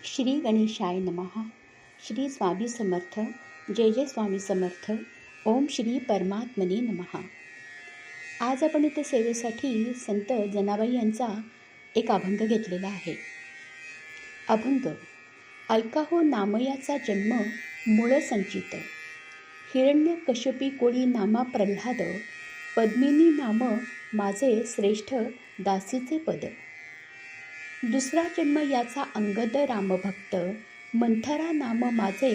श्री गणेशाय नमः. श्री स्वामी समर्थ. जय जय स्वामी समर्थ. ओम श्री परमात्मने नमः. आज आपण इथे सेवेसाठी संत जनाबाई यांचा एक अभंग घेतलेला आहे. अभंग. ऐका हो नामयाचा जन्म मूळ संचित, हिरण्य कश्यपी कोळी नामा प्रल्हाद, पद्मिनी नाम माझे श्रेष्ठ दासीचे पद. दुसरा जन्म याचा अंगद रामभक्त, मंथरा नाम माझे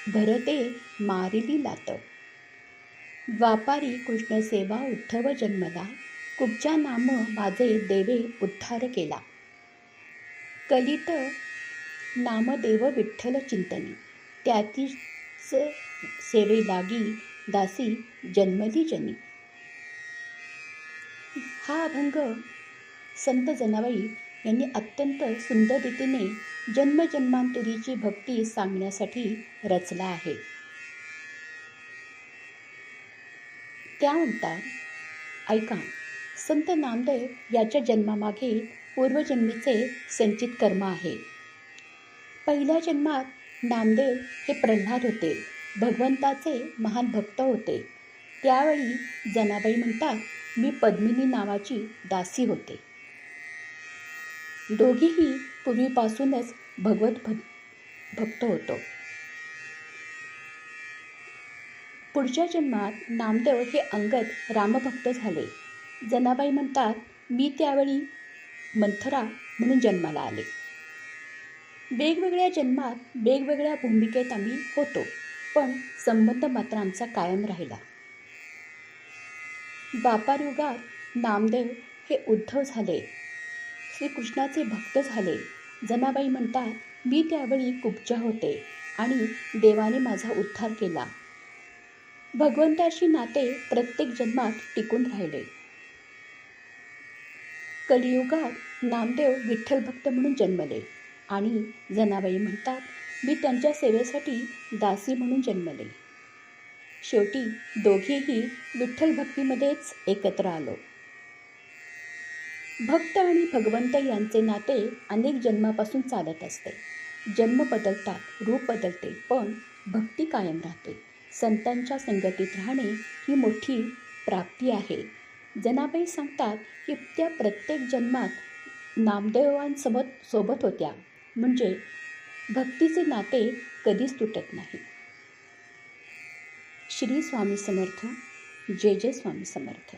भरते मारिली लात. द्वापारी कृष्णसेवा उद्धव जन्मला, कुब्जा नाम माझे देवे उद्धार केला. कलित नामदेव विठ्ठल चिंतनी, त्यातीच सेवे लागी दासी जन्मली जनी. हा अभंग संत जनाबाई यांनी अत्यंत सुंदर रीतीने जन्मजन्मांतरीची भक्ती सांगण्यासाठी रचला आहे. त्या म्हणतात, ऐका, संत नामदेव याच्या जन्मामागे पूर्वजन्मीचे संचित कर्म आहे. पहिल्या जन्मात नामदेव हे प्रल्हाद होते, भगवंताचे महान भक्त होते. त्यावेळी जनाबाई म्हणतात, मी पद्मिनी नावाची दासी होते. दोघीही पूर्वीपासूनच भगवत भक्त होतो. पुढच्या जन्मात नामदेव हे अंगद रामभक्त झाले. जनाबाई म्हणतात, मी त्यावेळी मंथरा म्हणून जन्माला आले. वेगवेगळ्या जन्मात वेगवेगळ्या भूमिकेत आम्ही होतो, पण संबंध मात्र आमचा कायम राहिला. द्वापार युगात नामदेव हे उद्धव झाले, श्रीकृष्णाचे भक्त झाले. जनाबाई म्हणतात, मी त्यावेळी कुब्जा होते आणि देवाने माझा उद्धार केला. भगवंताशी नाते प्रत्येक जन्मात टिकून राहिले. कलियुगात नामदेव विठ्ठल भक्त म्हणून जन्मले आणि जनाबाई म्हणतात, मी त्यांच्या सेवेसाठी दासी म्हणून जन्मले. शेवटी दोघेही विठ्ठल भक्तीमध्येच एकत्र आलो. भक्त आणि भगवंत यांचे नाते अनेक जन्मापासून चालत असते. जन्म बदलतात, रूप बदलते, पण भक्ती कायम राहते. संतांच्या संगतीत राहणे ही मोठी प्राप्ती आहे. जनाबाई सांगतात की त्या प्रत्येक जन्मात नामदेवांसोबत होत्या, म्हणजे भक्तीचे नाते कधीच तुटत नाही. श्री स्वामी समर्थ. जय जय स्वामी समर्थ.